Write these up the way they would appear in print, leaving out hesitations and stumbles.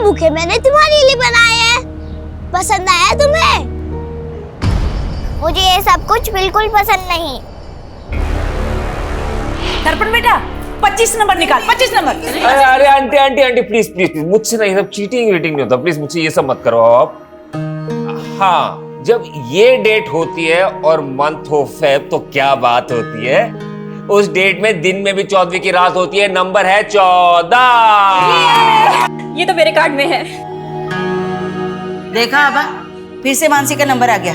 Bouquet मैंने तुम्हारे लिए बनाए हैं। पसंद आया तुम्हें? मुझे ये सब कुछ बिल्कुल पसंद नहीं। दर्पण बेटा 25 नंबर निकाल, 25 नंबर। अरे aunty aunty aunty please please please, मुझसे नहीं, सब चीटिंग वीटिंग नहीं होता, प्लीज मुझसे ये सब मत करो आप। हाँ, जब ये डेट होती है और मंथ हो फेब तो क्या बात होती है। उस डेट में दिन में भी 14वीं की रात होती है, नंबर है 14। ये तो मेरे कार्ड में है। देखा आबा, फिर से मानसी का नंबर आ गया।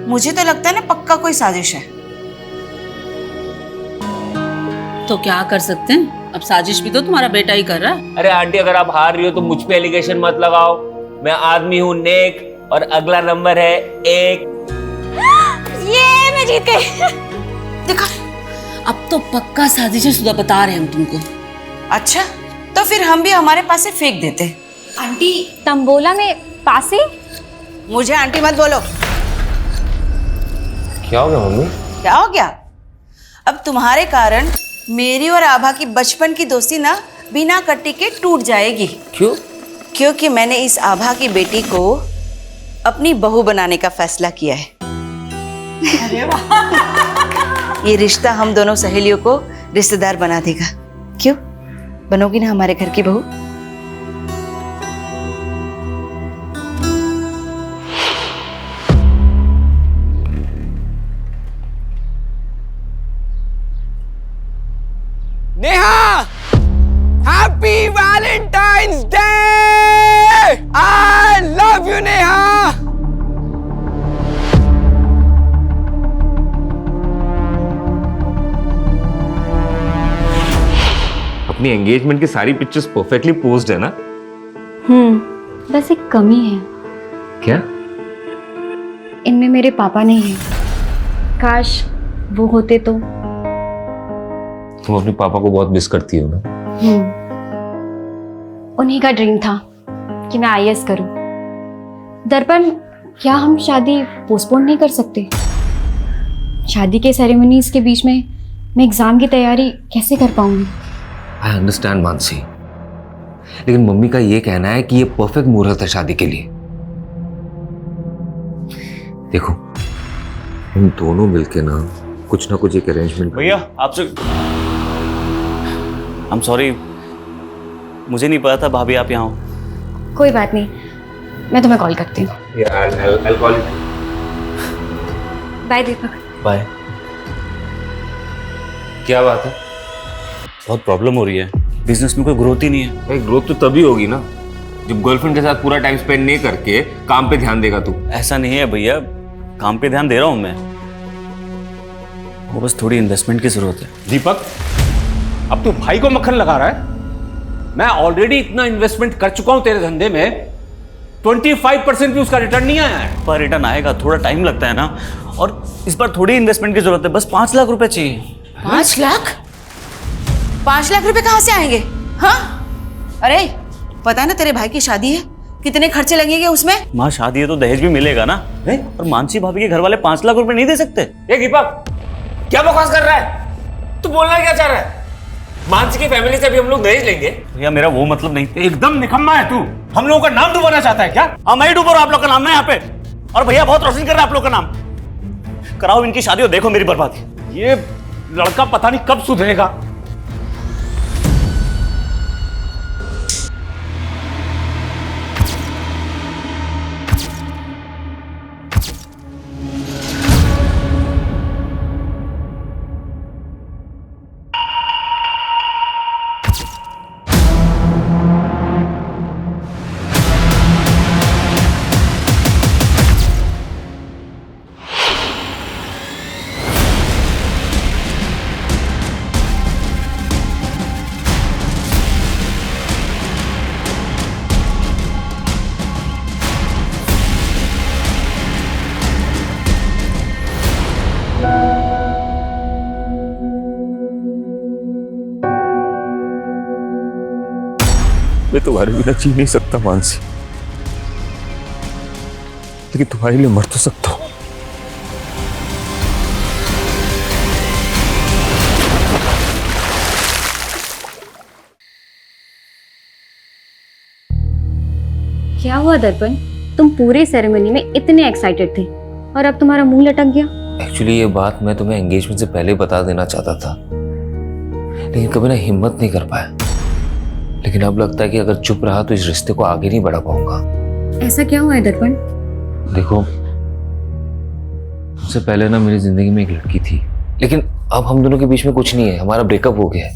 मुझे तो लगता है ना पक्का कोई साजिश है। तो क्या कर सकते हैं, अब साजिश भी तो तुम्हारा बेटा ही कर रहा है। अरे आंटी, अगर आप हार रही हो तो मुझ पे एलिगेशन मत लगाओ। मैं आदमी हूँ नेक, और अगला नंबर है 1। ये मैं जीत गई। देखा, अब तो पक्का साजिश है सुधा, बता रहे हैं हम तुमको। अच्छा तो फिर हम भी हमारे पास से फेंक देते। आंटी तंबोला में पासे? मुझे आंटी मत बोलो। क्या हो गया मम्मी? क्या हो गया? अब तुम्हारे कारण मेरी और आभा की बचपन की दोस्ती ना बिना कट्टी के टूट जाएगी। क्यों? क्योंकि मैंने इस आभा की बेटी को अपनी बहू बनाने का फैसला किया है। अरे वाह। ये रिश्ता हम दोनों सहेलियों को रिश्तेदार बना देगा। क्यों, बनोगी ना हमारे घर की बहू? Neha, happy Valentine's day! I love you Neha. अपनी एंगेजमेंट की सारी पिक्चर्स परफेक्टली पोज्ड है ना? बस एक कमी है, क्या? इनमें मेरे पापा नहीं है। काश वो होते तो। तुम अपने पापा को बहुत मिस करती हो ना? उन्हीं का ड्रीम था कि मैं आईएएस करूं। दर्पण, क्या हम शादी पोस्टपोन नहीं कर सकते? शादी के सेरेमनीज के बीच में मैं एग्जाम की तैयारी कैसे कर पाऊंगी? आई अंडरस्टैंड मानसी, लेकिन मम्मी का ये कहना है कि ये परफेक्ट मुहूर्त है शादी के लिए। देखो, हम दोनों मिलके ना कुछ एक अरेंजमेंट। भैया आपसे आई एम सॉरी, मुझे नहीं पता था भाभी आप यहाँ हो। कोई बात नहीं, मैं तुम्हें कॉल करती हूँ। बाय दीपक। बाय। क्या बात है? बहुत प्रॉब्लम हो रही है, बिजनेस में कोई ग्रोथ ही नहीं है। भाई ग्रोथ तो तभी होगी ना जब गर्लफ्रेंड के साथ पूरा टाइम स्पेंड नहीं करके काम पे ध्यान देगा तू। ऐसा नहीं है भैया, काम पे ध्यान दे रहा हूँ मैं, वो बस थोड़ी इन्वेस्टमेंट की जरूरत है। दीपक, अब तू भाई को मक्खन लगा रहा है। मैं ऑलरेडी इतना इन्वेस्टमेंट कर चुका हूं तेरे धंधे में, 25% भी उसका रिटर्न नहीं आया है। पर रिटर्न आएगा, थोड़ा टाइम लगता है ना, और इस बार थोड़ी इन्वेस्टमेंट की जरूरत है, बस 5 लाख रुपए चाहिए। 5 लाख? 5 लाख रुपए कहाँ से आएंगे? हाँ, अरे पता है ना तेरे भाई की शादी है, कितने खर्चे लगेंगे उसमें? माँ शादी है तो दहेज भी मिलेगा ना। और मानसी भाभी के घर वाले 5 लाख रुपए नहीं दे सकते। ये दीपक क्या बकवास कर रहा है? तू बोलना क्या चाह रहा है? मानसी की फैमिली से भी हम लोग दहेज लेंगे? भैया मेरा वो मतलब नहीं। एकदम निकम्मा है तू। हम लोगों का नाम डुबाना चाहता है क्या? हाँ मैं ही डूब रहा हूं आप लोग का नाम ना यहाँ पे, और भैया बहुत रोशन कर रहा है आप लोग का नाम। कराओ इनकी शादी और देखो मेरी बर्बादी। ये लड़का पता नहीं कब सुधरेगा। मैं तुम्हारे बिना जी नहीं सकता मानसी, लेकिन तुम्हारे लिए मर तो सकता हूं। क्या हुआ दर्पण? तुम पूरे सेरेमनी में इतने एक्साइटेड थे और अब तुम्हारा मुंह लटक गया। एक्चुअली ये बात मैं तुम्हें एंगेजमेंट से पहले बता देना चाहता था, लेकिन कभी ना हिम्मत नहीं कर पाया। लेकिन अब लगता है कि अगर चुप रहा तो इस रिश्ते को आगे नहीं बढ़ा पाऊंगा। ऐसा क्या हुआ है दर्पण? देखो, उससे पहले ना मेरी जिंदगी में एक लड़की थी, लेकिन अब हम दोनों के बीच में कुछ नहीं है, हमारा ब्रेकअप हो गया है।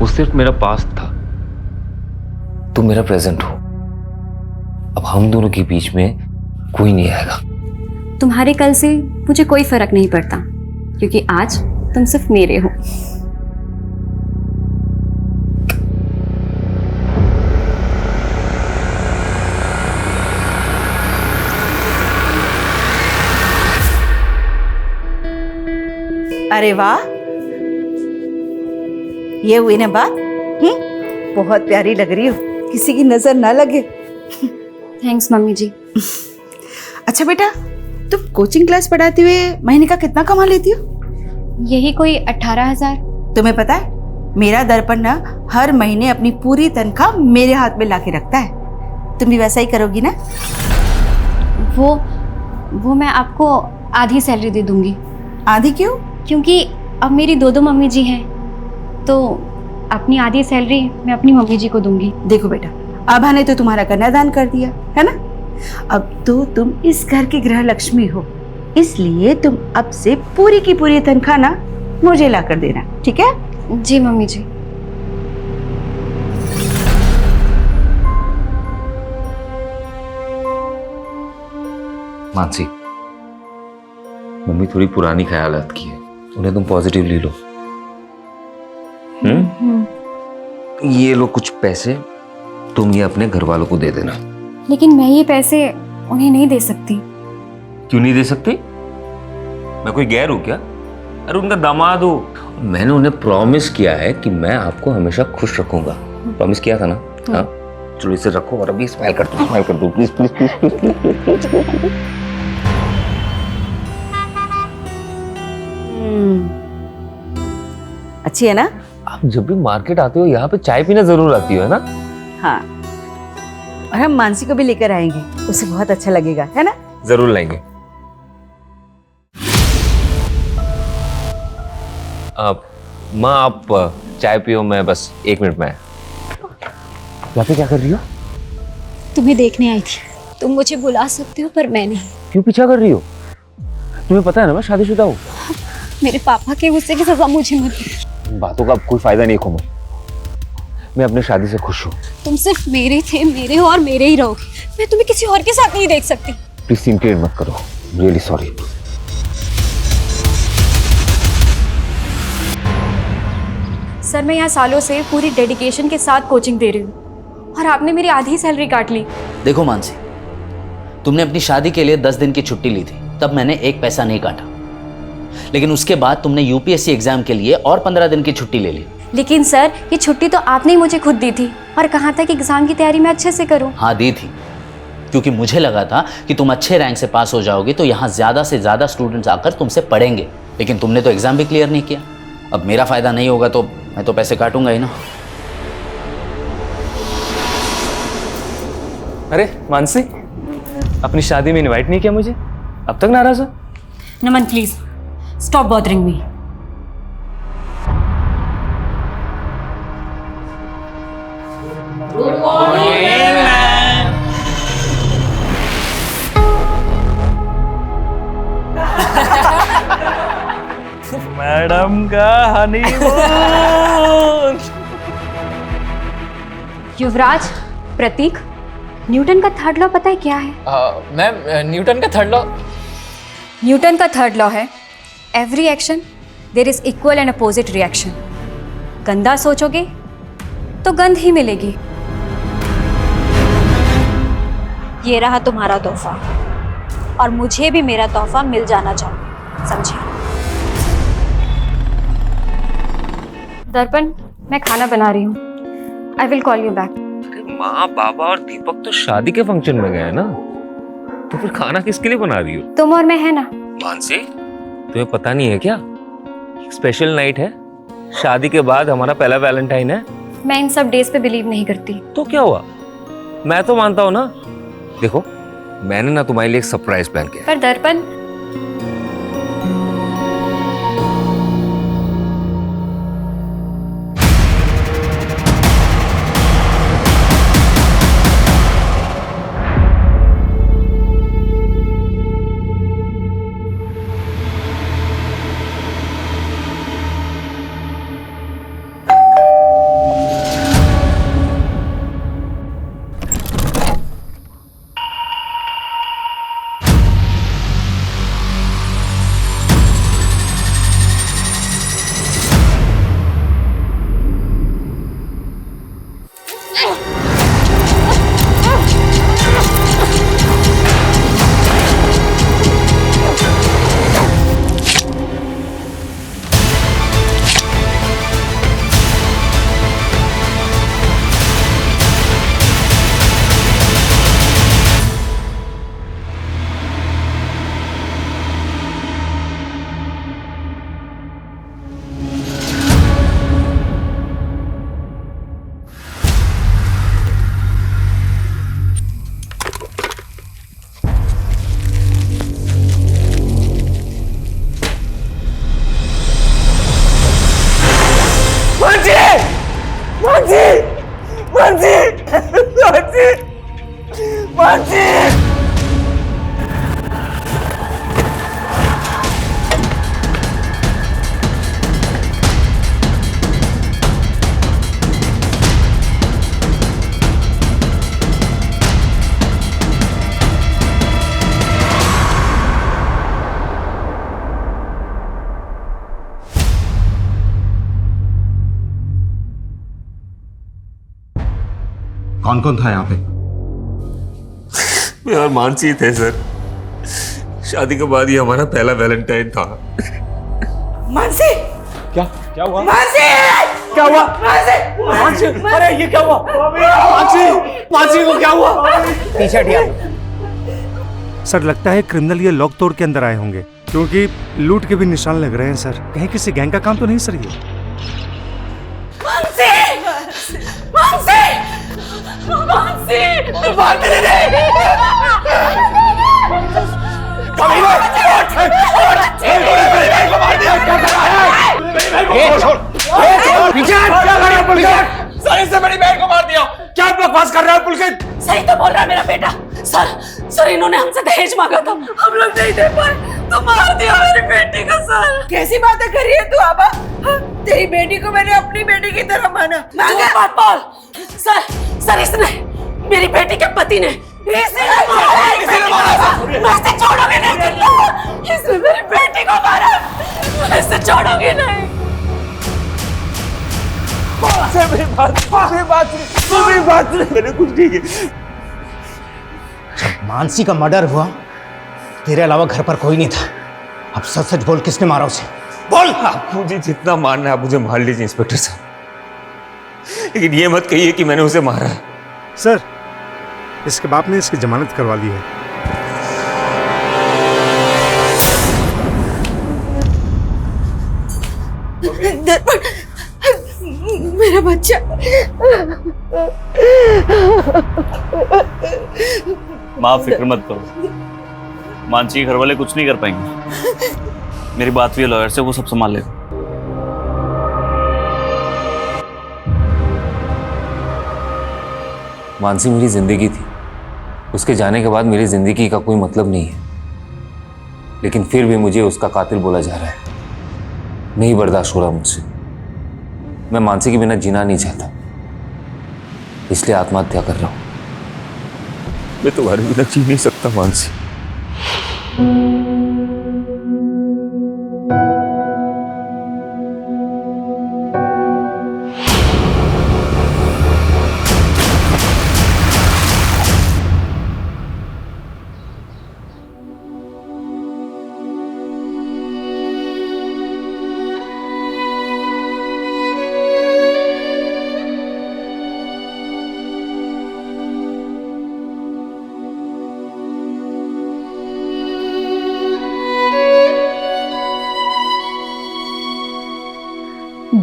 वो सिर्फ मेरा पास्ट था, तुम मेरा प्रेजेंट हो। अब हम दोनों के बीच में कोई नहीं आएगा। तुम्हारे कल से मुझे कोई फर्क नहीं पड़ता, क्योंकि आज तुम सिर्फ मेरे हो। अरे वाह, ये हुई ना बात। बहुत प्यारी लग रही हो, किसी की नजर ना लगे। थैंक्स मम्मी जी। अच्छा बेटा, तुम कोचिंग क्लास पढ़ाते हुए महीने का कितना कमा लेती हो? यही कोई 18,000। तुम्हें पता है, मेरा दर्पण ना हर महीने अपनी पूरी तनख्वाह मेरे हाथ में लाके रखता है। तुम भी वैसा ही करोगी ना? वो मैं आपको आधी सैलरी दे दूंगी। आधी क्यों? क्योंकि अब मेरी दो मम्मी जी हैं, तो अपनी आधी सैलरी मैं अपनी मम्मी जी को दूंगी। देखो बेटा, आभा ने तो तुम्हारा कन्यादान कर दिया है ना, अब तो तुम इस घर की गृह लक्ष्मी हो, इसलिए तुम अब से पूरी की पूरी तनख्वाह ना मुझे ला कर देना, ठीक है? जी मम्मी जी। मानसी, मम्मी थोड़ी पुरानी ख्यालात की है, उन्हें तुम पॉजिटिव ले लो। ये लो कुछ पैसे, तुम ये अपने घर वालों को दे देना। लेकिन मैं ये पैसे उन्हें नहीं दे सकती। क्यों नहीं दे सकती? मैं कोई गैर हूं क्या? अरे उनका दामाद हूं। मैंने उन्हें प्रॉमिस किया है कि मैं आपको हमेशा खुश रखूंगा। प्रॉमिस किया था ना? हाँ, चलो इसे रखो और अभी स्माइल कर दो, स्माइल कर दो प्लीज प्लीज प्लीज प्लीज। अच्छी है ना? आप जब भी मार्केट आते हो यहाँ पे चाय पीने जरूर आती हो, है ना? हाँ, और हम मानसी को भी लेकर आएंगे, उसे बहुत अच्छा लगेगा, है ना? जरूर लाएंगे। माँ आप चाय पियो, मैं बस 1 मिनट में। यहाँ पे क्या कर रही हो? तुम्हें देखने आई थी। तुम मुझे बुला सकते हो पर मैं नहीं। क्यों पीछा कर रही हो? तुम्हें पता है ना मैं शादीशुदा हूँ। मेरे पापा के गुस्से की सजा मुझे मत दो। बातों का अब कोई फायदा नहीं कोमल, मैं अपने शादी से खुश हूँ। तुम सिर्फ मेरे थे, मेरे हो और मेरे ही रहोगे। मैं तुम्हें किसी और के साथ नहीं देख सकती। प्लीज सीन क्रिएट मत करो, रियली सॉरी। सर मैं यहाँ सालों से पूरी डेडिकेशन के साथ कोचिंग दे रही हूँ और आपने मेरी आधी सैलरी काट ली। देखो मानसी, तुमने अपनी शादी के लिए 10 दिन की छुट्टी ली थी, तब मैंने 1 पैसा नहीं काटा। लेकिन उसके बाद तुमने यूपीएससी एग्जाम के लिए और 15 दिन की छुट्टी ले ली। लेकिन सर ये छुट्टी तो आपने ही मुझे खुद दी थी और कहा था कि एग्जाम की तैयारी मैं अच्छे से करूं। हाँ दी थी, क्योंकि मुझे लगा था कि तुम अच्छे रैंक से पास हो जाओगे तो यहाँ ज़्यादा से ज़्यादा स्टूडेंट्स आकर तुमसे पढ़ेंगे। लेकिन तुमने तो एग्जाम भी क्लियर नहीं किया। अब मेरा फ़ायदा नहीं होगा तो मैं तो पैसे काटूंगा ही ना। अरे मानसी, अपनी शादी में इनवाइट नहीं किया मुझे, अब तक नाराज हो? Naman please stop bothering me. Good morning ma'am. Madam का हनीमून। युवराज, प्रतीक, न्यूटन का थर्ड लॉ पता है क्या है? मैम, न्यूटन का थर्ड लॉ? न्यूटन का थर्ड लॉ है every action there is equal and opposite reaction. गंदा सोचोगे तो गंध ही मिलेगी। ये रहा तुम्हारा तोहफा और मुझे भी मेरा तोहफा मिल जाना चाहिए, समझे? दर्पण, मैं खाना बना रही हूँ। I will call you back. माँ, बाबा और दीपक तो शादी के फंक्शन में गए ना, तो फिर खाना किसके लिए बना रही हो? तुम और मैं है ना। मानसी, तुम्हें पता नहीं है क्या? स्पेशल नाइट है, शादी के बाद हमारा पहला वैलेंटाइन है। मैं इन सब डेज पे बिलीव नहीं करती। तो क्या हुआ? मैं तो मानता हूं ना। देखो मैंने ना तुम्हारे लिए एक सरप्राइज प्लान किया। पर दर्पण, कौन कौन था यहाँ पे? मैं और मानसी थे सर। शादी के बाद ये हमारा पहला वैलेंटाइन था। मानसी, क्या क्या हुआ? मानसी, क्या हुआ? मानसी, अरे ये क्या हुआ? मानसी को क्या हुआ? पीछे हटिया। सर लगता है क्रिमिनल ये लॉक तोड़ के अंदर आए होंगे, क्योंकि लूट के भी निशान लग रहे हैं सर। कहीं किसी गैंग का काम तो नहीं सर ये? मानसी, मानसी, मानसी, सर इससे बड़ी बहन को मार दिया। क्या बकवास कर रहा है पुलकित? सही तो बोल रहा है मेरा बेटा। सर इन्होंने हमसे दहेज मांगा था, हम लोग नहीं दे पाए तो मार दिया मेरी बेटी को। सर कैसी बातें कर रही है तू आबा? तेरी बेटी को मैंने अपनी बेटी की तरह माना। झूठ मत बोल। सर इसने, मेरी बेटी के पति ने इसने छोड़ोगे नहीं। इसने मेरी बेटी को मारा, मैं इसे छोड़ोगे नहीं। मैंने कुछ नहीं किया। जब मानसी का मर्डर हुआ तेरे अलावा घर पर कोई नहीं था। अब सच सच बोल, किसने मारा उसे? बोल। आप मुझे जितना मारना है आप मुझे मार लीजिए इंस्पेक्टर साहब, लेकिन ये मत कहिए कि मैंने उसे मारा है। सर इसके बाप ने इसकी जमानत करवा ली है। दर्पण, मेरा बच्चा। माँ फिक्र मत करो, मानसी के घर वाले कुछ नहीं कर पाएंगे। मेरी बात हुई है लॉयर से, वो सब संभाल लेगा। मानसी मेरी जिंदगी थी, उसके जाने के बाद मेरी जिंदगी का कोई मतलब नहीं है, लेकिन फिर भी मुझे उसका कातिल बोला जा रहा है। नहीं बर्दाश्त हो रहा मुझसे। मैं मानसी के बिना जीना नहीं चाहता, इसलिए आत्महत्या कर रहा हूं। मैं तुम्हारे बिना जी नहीं सकता मानसी।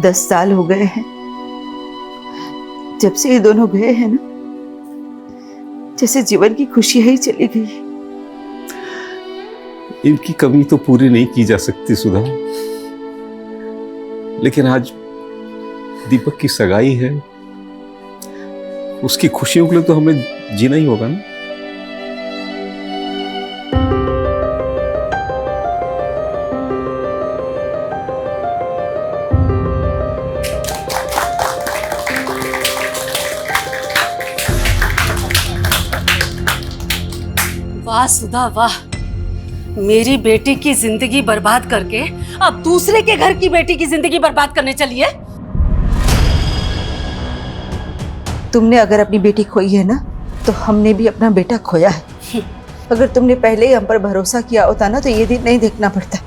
दस साल हो गए हैं जब से ये दोनों गए हैं ना। जैसे जीवन की खुशी ही चली गई। इनकी कमी तो पूरी नहीं की जा सकती सुधा, लेकिन आज दीपक की सगाई है, उसकी खुशियों के लिए तो हमें जीना ही होगा ना। वाह सुधा वाह, मेरी बेटी की जिंदगी बर्बाद करके अब दूसरे के घर की बेटी की जिंदगी बर्बाद करने चली है। तुमने अगर अपनी बेटी खोई है ना, तो हमने भी अपना बेटा खोया है। अगर तुमने पहले ही हम पर भरोसा किया होता ना, तो ये दिन नहीं देखना पड़ता।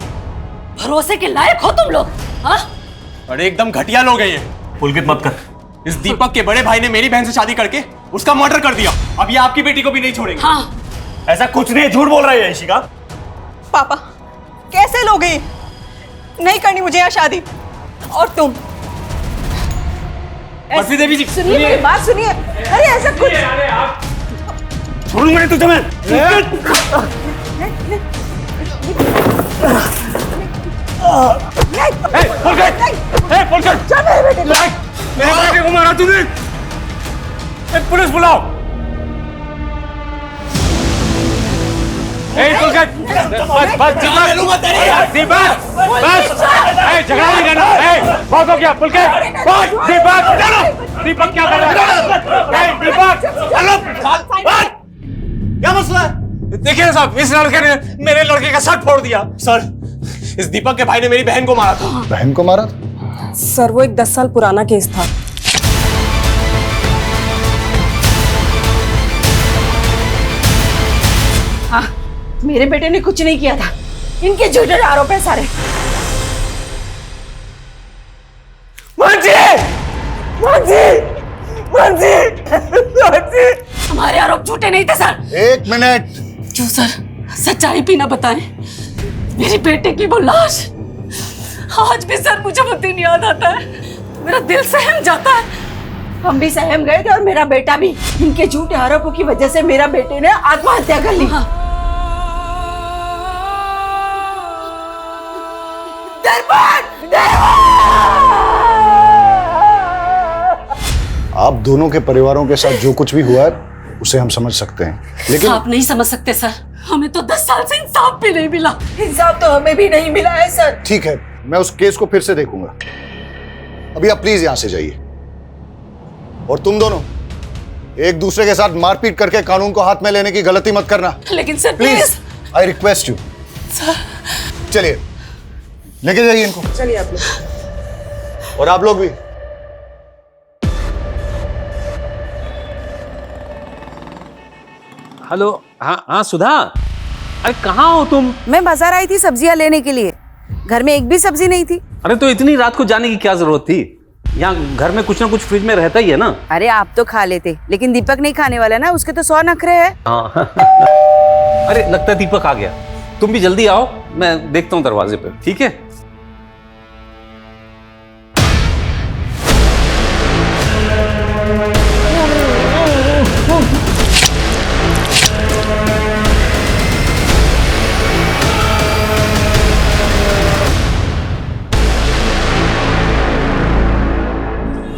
भरोसे के लायक हो तुम लोग, हाँ? अरे एकदम घटिया लोग हैं ये। पुलकित मत कर। इस दीपक के बड़े भाई ने मेरी बहन से शादी करके उसका मर्डर कर दिया। अब ये आपकी बेटी को भी नहीं छोड़ेंगे। हाँ। ऐसा कुछ नहीं, झूठ बोल रही है इशिका। पापा कैसे लोगे? नहीं करनी मुझे यहाँ शादी। और तुम बर्फी देवी जी सुनिए, मेरी बात सुनिए। अरे ऐसा कुछ छोड़ूंगा नहीं तुझे मैं। मेरे बेटे को मारा तूने। पुलिस बुलाओ। बस झगड़ा नहीं करना। बहुत हो गया पुलकित। दीपक क्या कर रहा है? दीपक क्या मसला है? देखिए साहब, इस लड़के ने मेरे लड़के का शर्ट फोड़ दिया। सर, इस दीपक के भाई ने मेरी बहन को मारा था। बहन को मारा था? सर वो एक 10 साल पुराना केस था। हाँ, मेरे बेटे ने कुछ नहीं किया था। इनके झूठे आरोप है सारे। हमारे आरोप झूठे नहीं थे सर। एक मिनट। क्यों सर, सच्चाई भी ना बताएं? मेरी बेटे की वो लाश, आज भी सर मुझे वो दिन याद आता है। मेरा दिल सहम जाता है। हम भी सहम गए थे और मेरा बेटा भी। इनके झूठे आरोपों की वजह से मेरा बेटे ने आत्महत्या कर ली। आप दोनों के परिवारों के साथ जो कुछ भी हुआ है उसे हम समझ सकते हैं, लेकिन आप नहीं समझ सकते सर। हमें तो 10 साल से इंसाफ भी नहीं मिला। इंसाफ तो हमें भी नहीं मिला है सर। ठीक है, मैं उस केस को फिर से देखूंगा। अभी आप प्लीज यहां से जाइए। और तुम दोनों एक दूसरे के साथ मारपीट करके कानून को हाथ में लेने की गलती मत करना। लेकिन sir please, I request you. चलिए लेके जाइए इनको। चलिए आप लोग। और आप लोग भी। हेलो। हाँ हाँ सुधा, अरे कहाँ हो तुम? मैं बाजार आई थी सब्जियां लेने के लिए। घर में एक भी सब्जी नहीं थी। अरे तो इतनी रात को जाने की क्या जरूरत थी? यहाँ घर में कुछ ना कुछ फ्रिज में रहता ही है ना। अरे आप तो खा लेते, लेकिन दीपक नहीं खाने वाला ना, उसके तो 100 नखरे हैं। हाँ अरे लगता है दीपक आ गया। तुम भी जल्दी आओ, मैं देखता हूँ दरवाजे पे। ठीक है?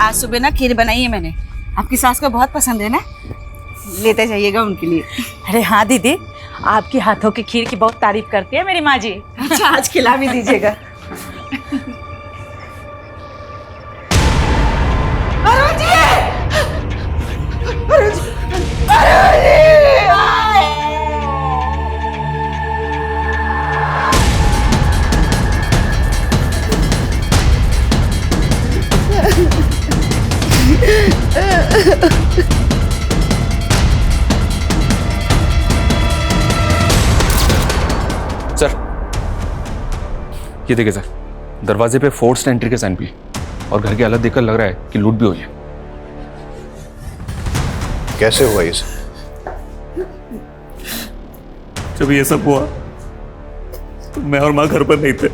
आज सुबह ना खीर बनाई है मैंने। आपकी सास को बहुत पसंद है ना, लेते जाइएगा उनके लिए। अरे हाँ दीदी, आपके हाथों की खीर की बहुत तारीफ करती है मेरी माँ जी। अच्छा, आज खिला भी दीजिएगा। सर ये देखिए सर, दरवाजे पे फोर्स्ड एंट्री के साइन भी, और घर की हालत देखकर लग रहा है कि लूट भी हुई है। कैसे हुआ ये? जब ये सब हुआ तो मैं और माँ घर पर नहीं थे।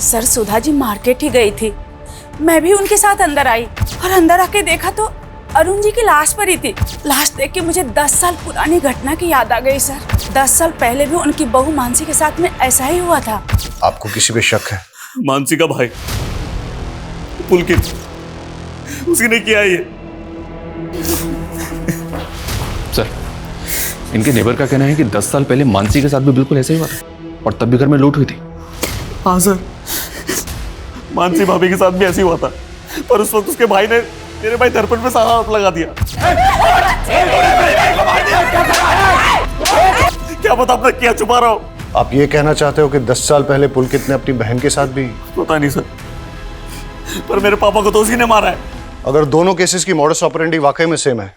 सर सुधा जी मार्केट ही गई थी, मैं भी उनके साथ अंदर आई और अंदर आके देखा तो अरुण जी की लाश पड़ी थी। लाश देख के मुझे 10 साल पुरानी घटना की याद आ गई सर। 10 साल पहले भी उनकी बहू मानसी के साथ में ऐसा ही हुआ था। आपको किसी पे शक है? मानसी का भाई पुलकित, उसने किया ये। सर, इनके नेबर का कहना है कि 10 साल पहले मानसी के साथ भी बिल्कुल ऐसा ही हुआ था और तब भी घर में लूट हुई थी। हाँ सर, मानसी भाभी के साथ भी ऐसे ही हुआ था, पर उस वक्त उसके भाई ने मेरे भाई दर्पण पे सारा आरोप लगा दिया। क्या पता अपना क्या छुपा रहा हूँ। आप ये कहना चाहते हो कि 10 साल पहले पुलकित ने अपनी बहन के साथ भी? पता नहीं सर, पर मेरे पापा को तो उसी ने मारा है। अगर दोनों केसेस की मॉडस ऑपरेंडी वाकई में सेम है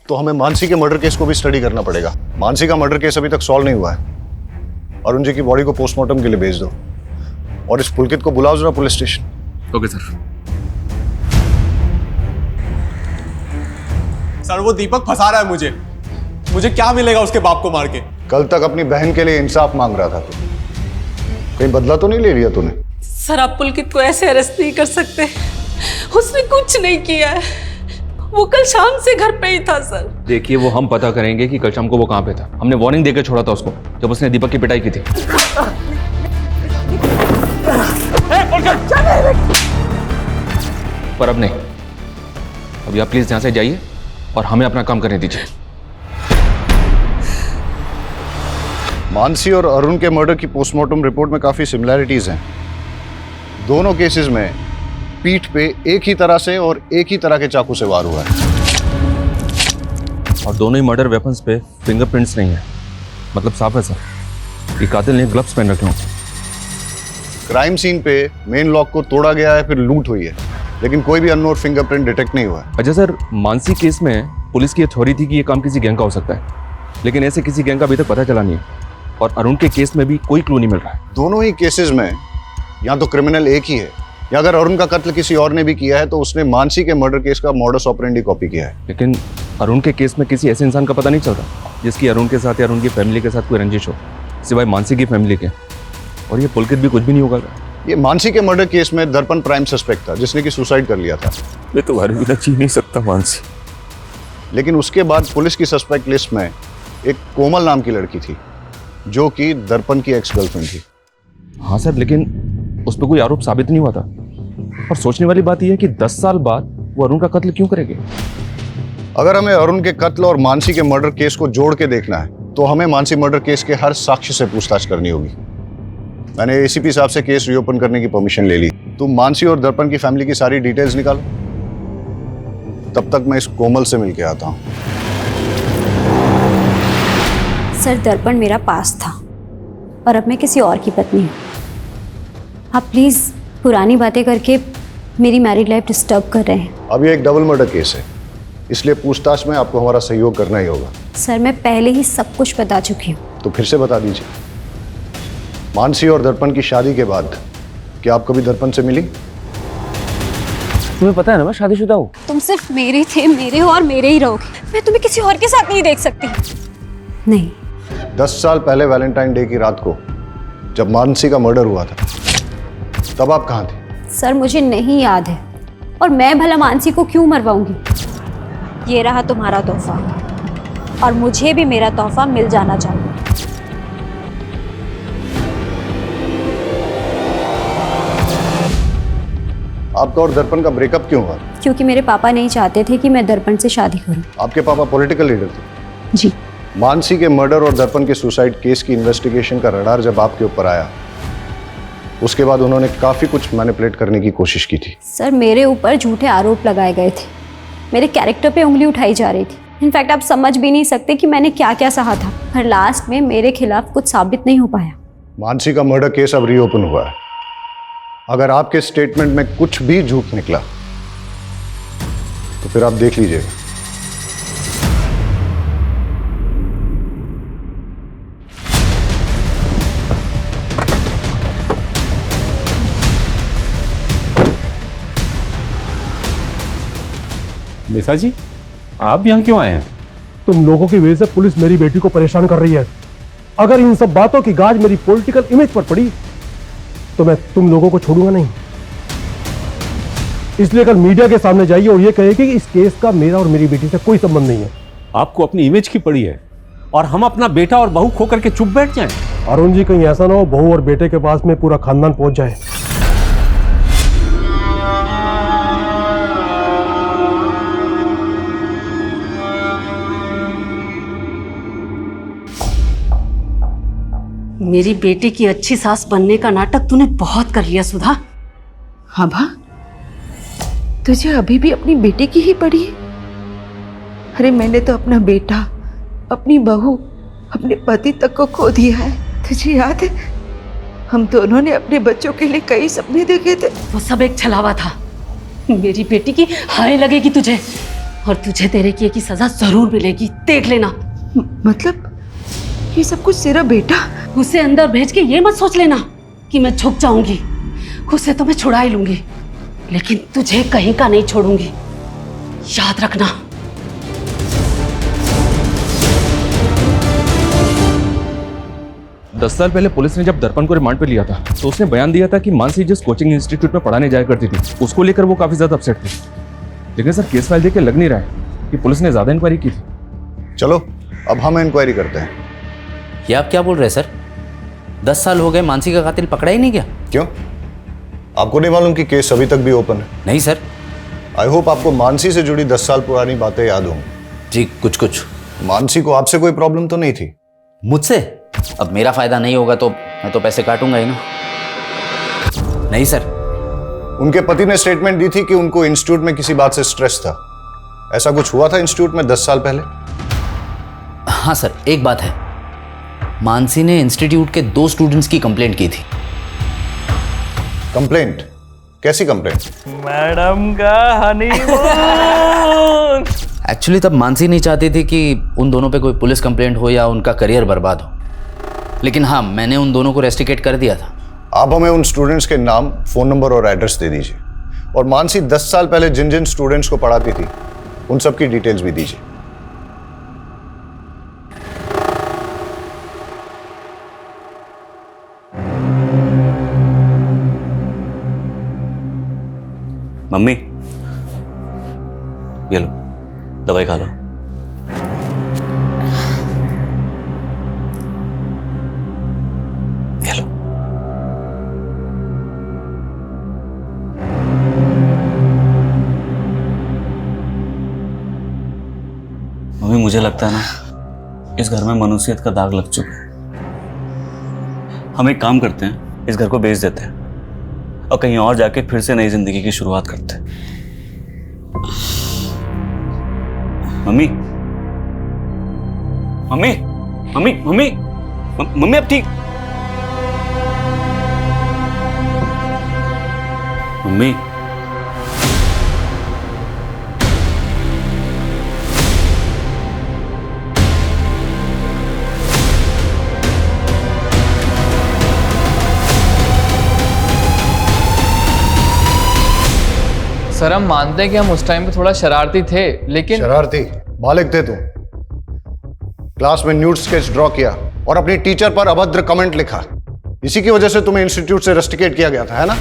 तो हमें मानसी के मर्डर केस को भी स्टडी करना पड़ेगा। मानसी का मर्डर केस अभी तक सॉल्व नहीं हुआ है। अरुण जी की बॉडी को पोस्टमार्टम के लिए भेज दो और इस पुलकित को बुलाओ जरा police station. Okay sir. Sir वो दीपक फंसा रहा है मुझे क्या मिलेगा उसके बाप को मार के? कल तक अपनी बहन के लिए इंसाफ मांग रहा था तू, कहीं बदला तो नहीं ले लिया तूने? सर आप पुलकित को ऐसे अरेस्ट नहीं कर सकते, उसने कुछ नहीं किया है। वो कल शाम से घर पे ही था सर। देखिए, वो हम पता करेंगे कि कल शाम को वो कहाँ पे था। हमने वार्निंग देकर छोड़ा था उसको जब उसने दीपक की पिटाई की थी। पर अब नहीं। अभी आप प्लीज यहाँ से जाइए और हमें अपना काम करने दीजिए। मानसी और अरुण के मर्डर की पोस्टमार्टम रिपोर्ट में काफी सिमिलैरिटीज हैं। दोनों केसेस में पीठ पे एक ही तरह से और एक ही तरह के चाकू से वार हुआ है और दोनों ही मर्डर वेपन्स पे फिंगरप्रिंट्स नहीं है। मतलब साफ है सर, ये कातिल ने ग्लव्स पहन रखे हों। क्राइम सीन पे मेन लॉक को तोड़ा गया है, फिर लूट हुई है, लेकिन कोई भी अननोन फिंगरप्रिंट डिटेक्ट नहीं हुआ है। अच्छा सर, मानसी केस में पुलिस की थ्योरी थी कि ये काम किसी गैंग का हो सकता है, लेकिन ऐसे किसी गैंग का अभी तक पता चला नहीं है। और अरुण के केस में भी कोई क्लू नहीं मिल रहा है। दोनों ही केसेस में या तो क्रिमिनल एक ही है, या अगर अरुण का कत्ल किसी और ने भी किया है तो उसने मानसी के मर्डर केस का मॉडस ऑपरेंडी कॉपी किया है। लेकिन अरुण के केस में किसी ऐसे इंसान का पता नहीं चल रहा जिसकी अरुण के साथ या अरुण की फैमिली के साथ कोई रंजिश हो, सिवाय मानसी की फैमिली के। और ये पुलकित भी कुछ भी नहीं होगा। ये मानसी के मर्डर केस में दर्पण प्राइम सस्पेक्ट था, जिसने कि सुसाइड कर लिया था। मैं तुम्हारे बिना जी नहीं सकता मानसी। लेकिन उसके बाद पुलिस की सस्पेक्ट लिस्ट में एक कोमल नाम की लड़की थी, जो कि दर्पण की एक्स गर्लफ्रेंड थी। हाँ सर, लेकिन उस पर कोई आरोप साबित नहीं हुआ था। और सोचने वाली बात यह है कि 10 साल बाद वो अरुण का कत्ल क्यों करेंगे? अगर हमें अरुण के कत्ल और मानसी के मर्डर केस को जोड़ के देखना है तो हमें मानसी मर्डर केस के हर साक्ष्य से पूछताछ करनी होगी। मैंने एसीपी साहब से केस रीओपन करने की परमिशन ले ली। तुम मानसी और दर्पण की फैमिली की सारी डिटेल्स निकालो, तब तक मैं इस कोमल से मिलके आता हूँ। सर, दर्पण मेरा पास था और अब मैं किसी और की पत्नी हूँ। आप प्लीज पुरानी बातें करके मेरी मैरिड लाइफ डिस्टर्ब कर रहे हैं। अब ये एक डबल मर्डर केस है, इसलिए पूछताछ में आपको हमारा सहयोग करना ही होगा। सर, मैं पहले ही सब कुछ बता चुकी हूँ। तो फिर से बता दीजिए, मानसी और दर्पण की शादी के बाद क्या आप कभी दर्पण से मिली? तुम्हें पता है ना मैं शादीशुदा हूँ। तुम सिर्फ मेरे थे, मेरे हो और मेरे ही रहोगे। मैं तुम्हें किसी और के साथ नहीं देख सकती। नहीं। 10 साल पहले वैलेंटाइन डे की रात को जब मानसी का मर्डर हुआ था, तब आप कहाँ थे? सर, मुझे नहीं याद है और मैं भला मानसी को क्यों मरवाऊंगी। ये रहा तुम्हारा तोहफा और मुझे भी मेरा तोहफा मिल जाना चाहिए। आपका और दर्पण का ब्रेकअप क्यों हुआ? क्योंकि मेरे पापा नहीं चाहते थे कि मैं दर्पण से शादी करूं। आपके पापा पॉलिटिकल लीडर थे? जी। मानसी के मर्डर और दर्पण के सुसाइड केस की इन्वेस्टिगेशन का रडार जब आपके ऊपर आया, उसके बाद उन्होंने काफी कुछ मैनिपुलेट करने की कोशिश की थी। सर, मेरे ऊपर झूठे आरोप लगाए गए थे, मेरे कैरेक्टर पे उंगली उठाई जा रही थी। इनफैक्ट आप समझ भी नहीं सकते कि मैंने क्या क्या सहा था, पर लास्ट में मेरे खिलाफ कुछ साबित नहीं हो पाया। मानसी का मर्डर केस अब रीओपन हुआ है। अगर आपके स्टेटमेंट में कुछ भी झूठ निकला तो फिर आप देख लीजिएगा। निशा जी, आप यहाँ क्यों आए हैं? तुम लोगों की वजह से पुलिस मेरी बेटी को परेशान कर रही है। अगर इन सब बातों की गाज मेरी पॉलिटिकल इमेज पर पड़ी तो मैं तुम लोगों को छोड़ूंगा नहीं। इसलिए कल मीडिया के सामने जाइए और ये कहिए कि इस केस का मेरा और मेरी बेटी से कोई संबंध नहीं है। आपको अपनी इमेज की पड़ी है और हम अपना बेटा और बहू खो करके चुप बैठ जाएं। अरुण जी, कहीं ऐसा ना हो बहू और बेटे के पास में पूरा खानदान पहुंच जाए। मेरी बेटी की अच्छी सास बनने का नाटक तूने बहुत कर लिया सुधा। हाँ भा, तुझे अभी भी अपनी बेटी की ही पड़ी है? अरे मैंने तो अपना बेटा, अपनी बहू, अपने पति तक को खो दिया है। तुझे याद है हम दोनों ने अपने बच्चों के लिए कई सपने देखे थे। वो सब एक छलावा था। मेरी बेटी की हाय लगेगी तुझे, और तुझे तेरे किए की सजा जरूर मिलेगी, देख लेना। मतलब ये सब कुछ तेरा बेटा? उसे अंदर भेज के ये मत सोच लेना कि मैं झुक जाऊंगी। उसे तो मैं छुड़ा ही लूंगी, लेकिन तुझे कहीं का नहीं छोड़ूंगी, याद रखना। दस साल पहले पुलिस ने जब दर्पण को रिमांड पे लिया था तो उसने बयान दिया था कि मानसी जिस कोचिंग इंस्टीट्यूट में पढ़ाने जाया करती थी उसको लेकर वो काफी ज्यादा अपसेट थी। लेकिन सर केस फाइल देख के लग नहीं रहा है कि पुलिस ने ज्यादा इंक्वायरी की थी। चलो अब हम इंक्वायरी करते हैं। ये आप क्या बोल रहे हैं सर? 10 साल हो गए, मानसी का कातिल पकड़ा ही नहीं गया? क्यों, आपको नहीं मालूम कि केस अभी तक भी ओपन है? नहीं सर। आई होप आपको मानसी से जुड़ी 10 साल पुरानी बातें याद होंगी। जी कुछ कुछ। मानसी को आपसे कोई प्रॉब्लम तो नहीं थी? मुझसे? अब मेरा फायदा नहीं होगा तो मैं तो पैसे काटूंगा ही ना। नहीं सर। उनके पति ने स्टेटमेंट दी थी कि उनको इंस्टीट्यूट में किसी बात से स्ट्रेस था। ऐसा कुछ हुआ था इंस्टीट्यूट में 10 साल पहले? हाँ सर, एक बात है, मानसी ने इंस्टीट्यूट के 2 स्टूडेंट्स की कंप्लेंट की थी। कंप्लेंट? कैसी कंप्लेंट? मैडम का हनीमून। एक्चुअली तब मानसी नहीं चाहती थी कि उन दोनों पे कोई पुलिस कंप्लेंट हो या उनका करियर बर्बाद हो, लेकिन हाँ मैंने उन दोनों को रेस्टिकेट कर दिया था। आप हमें उन स्टूडेंट्स के नाम, फोन नंबर और एड्रेस दे दीजिए, और मानसी 10 साल पहले जिन जिन स्टूडेंट्स को पढ़ाती थी उन सब की डिटेल्स भी दीजिए। मम्मी ये लो दवाई खा लो। ये लो। मम्मी मुझे लगता है ना इस घर में मनुष्यत का दाग लग चुका है। हम एक काम करते हैं, इस घर को बेच देते हैं और कहीं और जाके फिर से नई जिंदगी की शुरुआत करते हैं। Mummy mummy mummy mummy mummy अब ठीक? मम्मी सर हम मानते हैं कि हम उस टाइम पे थोड़ा शरारती थे, लेकिन शरारती बालिग थे तुम। क्लास में न्यूड स्केच ड्रॉ किया और अपनी टीचर पर अभद्र कमेंट लिखा। इसी की वजह से तुम्हें इंस्टीट्यूट से रस्टिकेट किया गया था, है ना?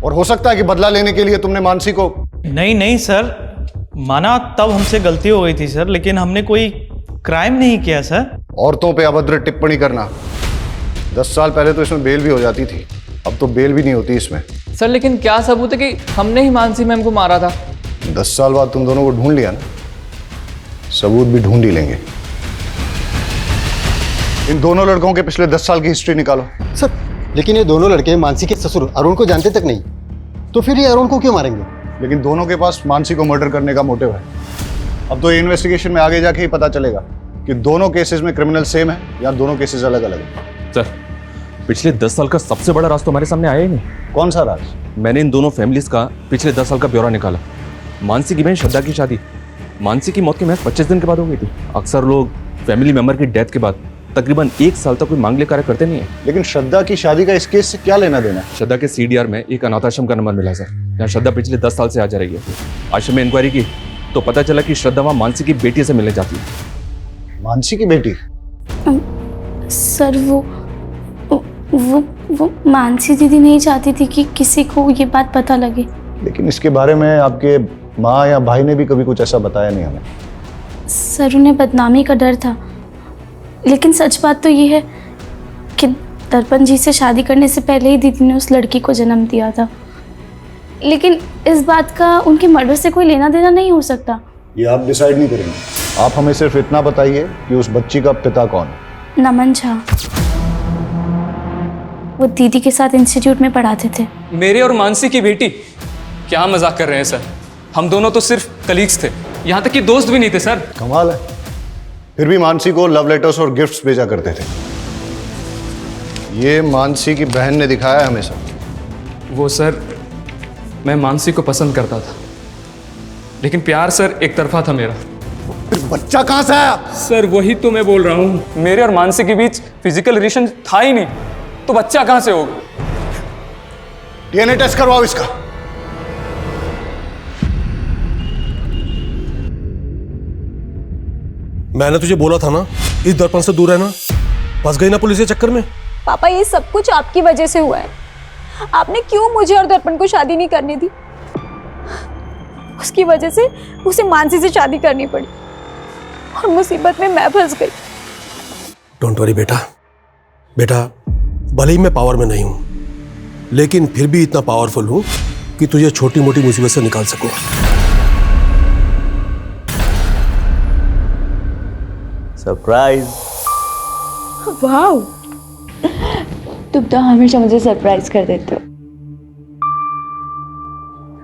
और हो सकता है कि बदला लेने के लिए तुमने मानसी को। नहीं नहीं सर, माना तब हमसे गलती हो गई थी सर, लेकिन हमने कोई क्राइम नहीं किया सर। औरतों पे अभद्र टिप्पणी करना, 10 साल पहले तो इसमें बेल भी हो जाती थी, अब तो बेल भी नहीं होती इसमें। सर लेकिन क्या सबूत है कि हमने ही मानसी मैम को मारा था? 10 साल बाद तुम दोनों को ढूंढ लिया ना, सबूत भी ढूंढ ही लेंगे। इन दोनों लड़कों के पिछले 10 साल की हिस्ट्री निकालो। सर लेकिन ये दोनों लड़के मानसी के ससुर अरुण को जानते तक नहीं, तो फिर ये अरुण को क्यों मारेंगे? लेकिन दोनों के पास मानसी को मर्डर करने का मोटिव है। अब तो ये इन्वेस्टिगेशन में आगे जाके ही पता चलेगा कि दोनों केसेस में क्रिमिनल सेम है या दोनों केसेस अलग अलग है। सर पिछले 10 साल का सबसे बड़ा राज तो हमारे सामने आया ही नहीं। कौन सा राज? मैंने इन दोनों फैमिलीज का पिछले 10 साल का ब्यौरा निकाला। मानसी की बहन श्रद्धा की शादी मानसी की मौत के महज 25 दिन के बाद हो गई थी। अक्सर लोग फैमिली मेंबर की डेथ के बाद तकरीबन 1 साल तक कोई मांगलिक कार्य करते नहीं है। लेकिन श्रद्धा की शादी का इस केस से क्या लेना देना? श्रद्धा के CDR में एक अनाथाश्रम का नंबर मिला सर, यहाँ श्रद्धा पिछले 10 साल से आ जा रही है। आश्रम में इंक्वायरी की तो पता चला कि श्रद्धा वहाँ मानसी की बेटी से मिलने जाती है। मानसी की बेटी? सर वो मानसी दीदी नहीं चाहती थी कि किसी को ये बात पता लगे। लेकिन इसके बारे में आपके माँ या भाई ने भी कभी कुछ ऐसा बताया नहीं हमें। सर उन्हें बदनामी का डर था, लेकिन सच बात तो ये है कि दर्पण जी से शादी करने से पहले ही दीदी ने उस लड़की को जन्म दिया था। लेकिन इस बात का उनके मर्डर से कोई लेना देना नहीं हो सकता। ये आप डिसाइड नहीं करेंगे, आप हमें सिर्फ इतना बताइए कि उस बच्ची का पिता कौन है। नमन झा, वो दीदी के साथ इंस्टीट्यूट में पढ़ाते थे। मेरे और मानसी की बेटी? क्या मजाक कर रहे हैं सर, हम दोनों तो सिर्फ कलीग्स थे, यहाँ तक कि दोस्त भी नहीं थे सर। कमाल है, फिर भी मानसी को लव लेटर्स और गिफ्ट्स भेजा करते थे। ये मानसी की बहन ने दिखाया है हमें सब। वो सर, मैं मानसी को पसंद करता था, लेकिन प्यार सर एक तरफा था मेरा। फिर बच्चा कहाँ से आया? सर वही तो मैं बोल रहा हूँ, मेरे और मानसी के बीच फिजिकल रिलेशन था ही नहीं, तो बच्चा कहाँ से होगा? डीएनए टेस्ट करवाओ इसका। मैंने तुझे बोला था ना इस दर्पण से दूर रहना, फंस गई ना पुलिस के चक्कर में। पापा ये सब कुछ आपकी वजह से हुआ है। आपने क्यों मुझे और दर्पण को शादी नहीं करनी दी? उसकी वजह से उसे मानसी से शादी करनी पड़ी और मुसीबत में मैं फंस गई। डोंट वरी बेटा, बेटा भले ही मैं पावर में नहीं हूं, लेकिन फिर भी इतना पावरफुल हूं कि तुझे छोटी मोटी मुसीबत से निकाल सकूं। सरप्राइज। वाह, तुम तो हमेशा मुझे सरप्राइज कर देते हो।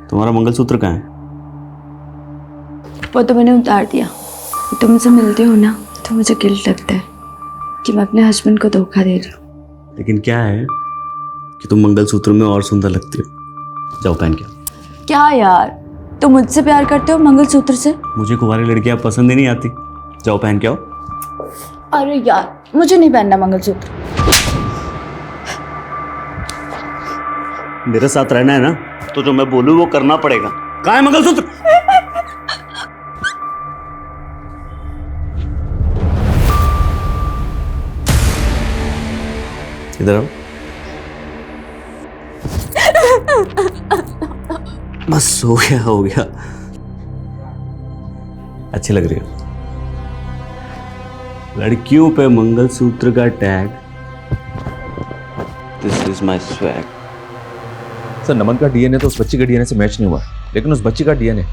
तुम्हारा मंगलसूत्र कहाँ है? वो तो मैंने उतार दिया। तुम मुझसे मिलते हो ना तो मुझे गिल्ट लगता है कि मैं अपने हस्बैंड को धोखा दे रही हूँ। लेकिन क्या है कि तुम मंगलसूत्र में और सुंदर लगती हो। जाओ पहन के। क्या यार, तुम मुझसे प्यार करते हो मंगलसूत्र से? मुझे कुंवारी लड़कियां पसंद ही नहीं आती। जाओ पहन के आओ। अरे यार, मुझे नहीं पहनना मंगलसूत्र। मेरे साथ रहना है ना, तो जो मैं बोलूं वो करना पड़ेगा। कहाँ है मंगलसूत्र? इधर आओ। बस हो गया हो गया। अच्छी लग रही हो। लड़कियों पे मंगलसूत्र का tag. This is my swag. Sir Naman का डीएनए तो उस बच्ची के डीएनए से मैच नहीं हुआ, लेकिन उस बच्ची का डीएनए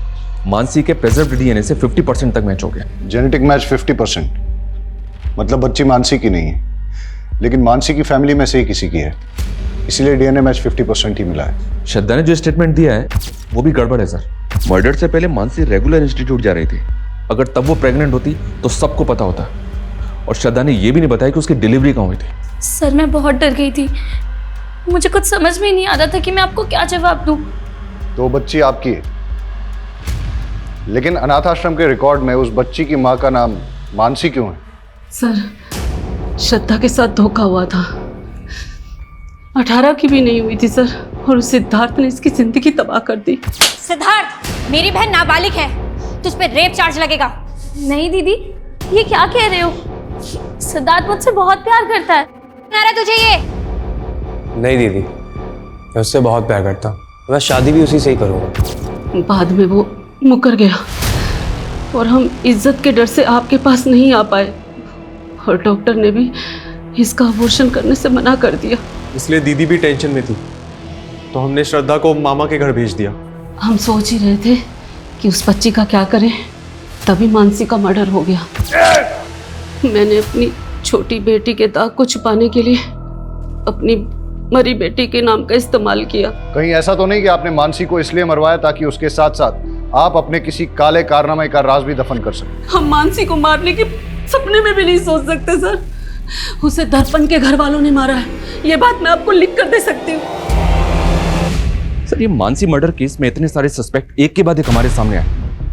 मानसी के प्रेजर्व्ड डीएनए से 50% तक मैच हो गया। जेनेटिक मैच 50%, मतलब बच्ची मानसी की नहीं है, लेकिन मानसी की फैमिली में से ही किसी की है, इसलिए डीएनए मैच 50% ही मिला है। श्रद्धा ने जो स्टेटमेंट दिया है वो भी गड़बड़ है सर। मर्डर से पहले मानसी रेगुलर इंस्टीट्यूट जा रही थी। अगर तब वो प्रेग्नेंट होती तो सबको पता होता। और श्रद्धा ने ये भी नहीं बताया कि उसकी डिलीवरी कहाँ हुई थी। सर मैं बहुत डर गई थी, मुझे कुछ समझ में नहीं आ रहा था कि मैं आपको क्या जवाब दूं। तो बच्ची आपकी है, लेकिन अनाथ आश्रम के रिकॉर्ड में उस बच्ची की माँ का नाम मानसी क्यों है? सर श्रद्धा के साथ धोखा हुआ था। 18 की भी नहीं हुई थी सर, और सिद्धार्थ ने इसकी जिंदगी तबाह कर दी। सिद्धार्थ, मेरी बहन नाबालिग है, तुझ पे रेप चार्ज लगेगा। नहीं दीदी, ये क्या कह रहे हो? सिद्धार्थ मुझसे बहुत प्यार करता है। अरे तुझे ये नहीं दीदी, मैं उससे बहुत प्यार करता हूँ, मैं शादी भी उसी से ही करूँगा। बाद में वो मुकर गया और हम इज्जत के डर से आपके पास नहीं आ पाए, और डॉक्टर ने भी इसका अबॉर्शन करने से मना कर दिया। इसलिए दीदी भी टेंशन में थी, तो हमने श्रद्धा को मामा के घर भेज दिया। हम सोच ही रहे थे कि उस बच्ची का क्या करें, तभी मानसी का मर्डर हो गया। मैंने अपनी छोटी बेटी के दाग को छुपाने के लिए अपनी मरी बेटी के नाम का इस्तेमाल किया। कहीं ऐसा तो नहीं कि आपने मानसी को इसलिए मरवाया ताकि उसके साथ साथ आप अपने किसी काले कारनामे का राज भी दफन कर सकें? हम मानसी को मारने के सपने में भी नहीं सोच सकते सर। उसे दर्पण के घर वालों ने मारा है, ये बात मैं आपको लिख कर दे सकती हूँ। सर ये मानसी मर्डर केस में इतने सारे सस्पेक्ट एक के बाद एक हमारे सामने आए,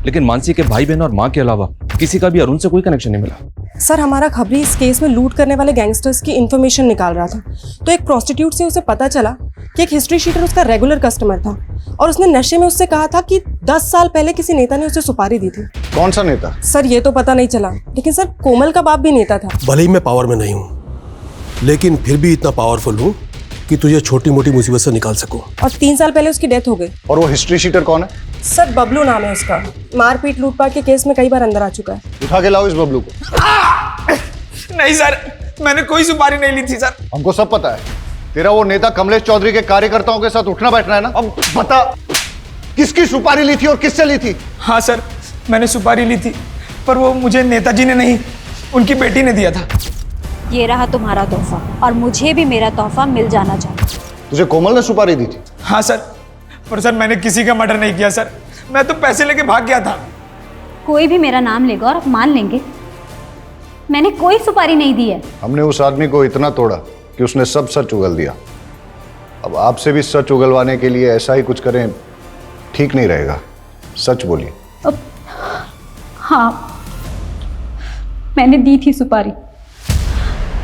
लेकिन मानसी के भाई बहन और माँ के अलावा किसी का भी अरुण से कोई कनेक्शन नहीं मिला। सर हमारा खबरी इस केस में लूट करने वाले गैंगस्टर्स की इन्फॉर्मेशन निकाल रहा था, तो एक प्रोस्टिट्यूट से उसे पता चला कि एक हिस्ट्री शीटर उसका रेगुलर कस्टमर था, और उसने नशे में उससे कहा था कि 10 साल पहले किसी नेता ने उसे सुपारी दी थी। कौन सा नेता? सर ये तो पता नहीं चला, लेकिन सर कोमल का बाप भी नेता था। भले ही मैं पावर में नहीं हूं, लेकिन फिर भी इतना पावरफुल हूं कि तुझे छोटी मोटी मुसीबत से निकाल सकूं। और 3 साल पहले उसकी डेथ हो गई। और वो हिस्ट्री शीटर कौन है? सर बबलू नाम है उसका, मारपीट लूटपाट के केस में कई बार अंदर आ चुका है। उठा के लाओ इस बबलू को। नहीं सर, मैंने कोई सुपारी नहीं ली थी सर। हमको सब पता है, तेरा वो नेता कमलेश चौधरी के कार्यकर्ताओं के साथ उठना बैठना है ना। अब बता, किसकी सुपारी ली थी और किससे ली थी? हाँ सर, मैंने सुपारी ली थी, पर वो मुझे नेताजी ने नहीं, उनकी बेटी ने दिया था। ये रहा तुम्हारा तोहफा, और मुझे भी मेरा तोहफा मिल जाना चाहिए। तुझे कोमल ने सुपारी दी थी? हाँ सर, पर सर मैंने किसी का मर्डर नहीं किया सर, मैं तो पैसे लेके भाग गया था। कोई भी मेरा नाम लेगा और आप मान लेंगे मैंने कोई सुपारी नहीं दी है। हमने उस आदमी को इतना तोड़ा कि उसने सब सच उगल दिया। अब आपसे भी सच उगलवाने के लिए ऐसा ही कुछ करें ठीक नहीं रहेगा। सच बोलिए। हाँ, मैंने दी थी सुपारी,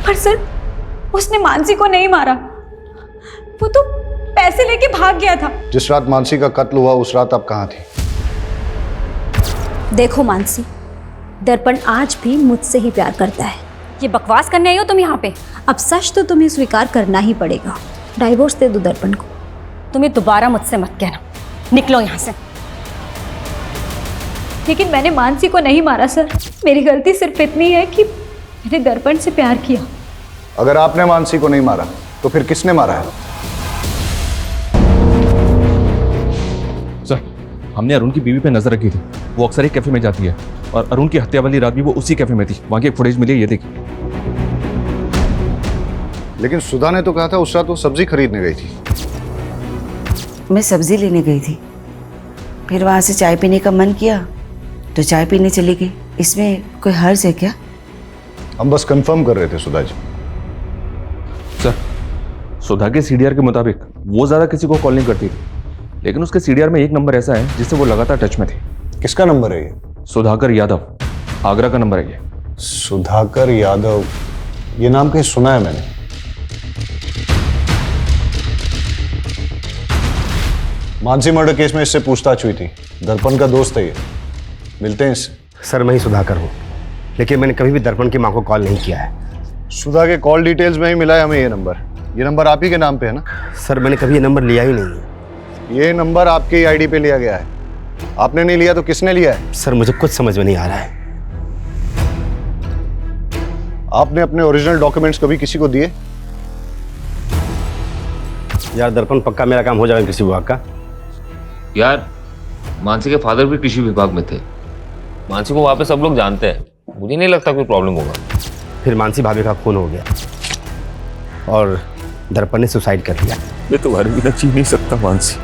पर सर उसने मानसी को नहीं मारा, वो तो पैसे लेके भाग गया था। जिस रात मानसी का कत्ल हुआ उस रात आप कहाँ थी? देखो मानसी, दर्पण आज भी मुझसे ही प्यार करता है। ये बकवास करने आई हो तुम यहाँ पे? अब सच तो तुम्हें स्वीकार करना ही पड़ेगा। डाइवोर्स दे दो दर्पण को। तुम्हें दोबारा मुझसे मत कहना, निकलो यहाँ से। लेकिन मैंने मानसी को नहीं मारा सर, मेरी गलती सिर्फ इतनी है कि मैंने दर्पण से प्यार किया। अगर आपने मानसी को नहीं मारा तो फिर किसने मारा है? सर, हमने अरुण की बीवी पे नजर रखी थी। वो अक्सर एक कैफे में जाती है और अरुण की हत्या वाली रात भी वो उसी कैफे में थी। वहां की एक फुटेज मिली है, ये देखिए। लेकिन सुधा ने तो कहा था उस रात वो सब्जी खरीदने गई थी। मैं सब्जी लेने गई थी, फिर वहां से चाय पीने का मन किया तो चाय पीने चली गई। इसमें कोई हर्ज है क्या? हम बस कंफर्म कर रहे थे सुधा जी। सर, सुधा के सीडीआर के मुताबिक वो ज्यादा किसी को कॉल नहीं करती थी, लेकिन उसके सीडीआर में एक नंबर ऐसा है जिससे वो लगातार टच में थी। किसका नंबर है ये? सुधाकर यादव, आगरा का नंबर है ये। सुधाकर यादव, ये नाम कहीं सुना है मैंने। मानसी मर्डर केस में इससे पूछताछ हुई थी। दर्पण का दोस्त है ये, मिलते हैं इससे। सर मैं ही सुधाकर हूँ, लेकिन मैंने कभी भी दर्पण की माँ को कॉल नहीं किया है। सुधा के कॉल डिटेल्स में ही मिला है हमें ये नंबर। ये नंबर आप ही के नाम पे है ना? सर मैंने कभी ये नंबर लिया ही नहीं है। ये नंबर आपके आईडी पे लिया गया है। आपने नहीं लिया तो किसने लिया है? सर मुझे कुछ समझ में नहीं आ रहा है। आपने अपने ओरिजिनल डॉक्यूमेंट्स कभी किसी को दिए? यार दर्पण, पक्का मेरा काम हो जाएगा कृषि विभाग का। यार मानसी के फादर भी कृषि विभाग में थे। मानसी को वहाँ पे सब लोग जानते हैं, मुझे नहीं लगता कोई प्रॉब्लम होगा। फिर मानसी भाभी का खून हो गया और दर्पण ने सुसाइड कर लिया। मैं तुम्हारे बिना जी नहीं सकता मानसी।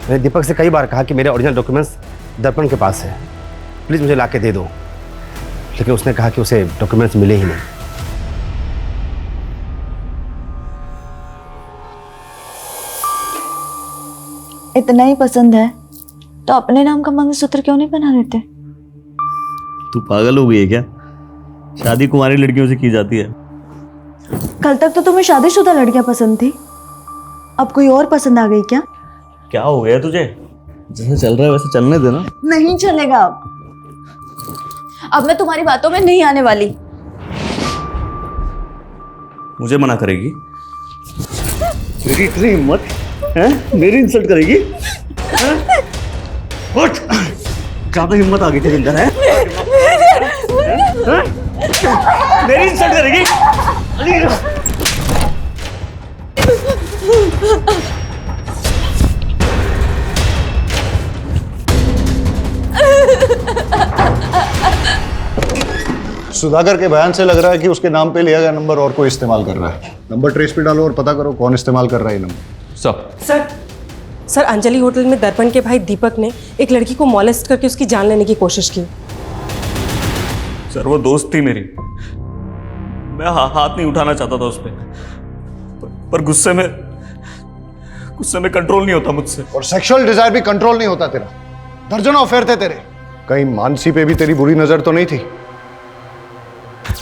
मैंने दीपक से कई बार कहा कि मेरे ओरिजिनल डॉक्यूमेंट्स दर्पण के पास है, प्लीज़ मुझे ला के दे दो, लेकिन उसने कहा कि उसे डॉक्यूमेंट्स मिले ही नहीं। इतना ही पसंद है तो अपने नाम का मंगलसूत्र क्यों नहीं बना देते? तू पागल हो गई है क्या? शादी कुंवारी लड़कियों से की जाती है। कल तक तो तुम्हें शादीशुदा लड़कियां पसंद थी, अब कोई और पसंद आ गई क्या? क्या हो गया तुझे? जैसे चल रहा है वैसे चलने देना। नहीं चलेगा अब मैं तुम्हारी बातों में नहीं आने वाली। मुझे मना करेगी? मेरी इतनी हिम्मत है? मेरी इंसल्ट करेगी? उठ! ज्यादा हिम्मत आ गई तेरे अंदर है? मेरी इंसल्ट करेगी? सुधाकर के बयान से लग रहा है कि उसके नाम पे लिया गया नंबर और कोई इस्तेमाल कर रहा है। नंबर ट्रेस पे डालो और पता करो कौन इस्तेमाल कर रहा है ये नंबर। सर अंजलि होटल में दर्पण के भाई दीपक ने एक लड़की को मॉलेस्ट करके उसकी जान लेने की कोशिश की। सर वो दोस्त थी मेरी, मैं हाथ नहीं उठाना चाहता था उस पर गुस्से में कंट्रोल नहीं होता मुझसे। और सेक्सुअल डिजायर भी कंट्रोल नहीं होता तेरा। दर्जनों अफेयर थे तेरे। कहीं मानसी पे भी तेरी बुरी नजर तो नहीं थी?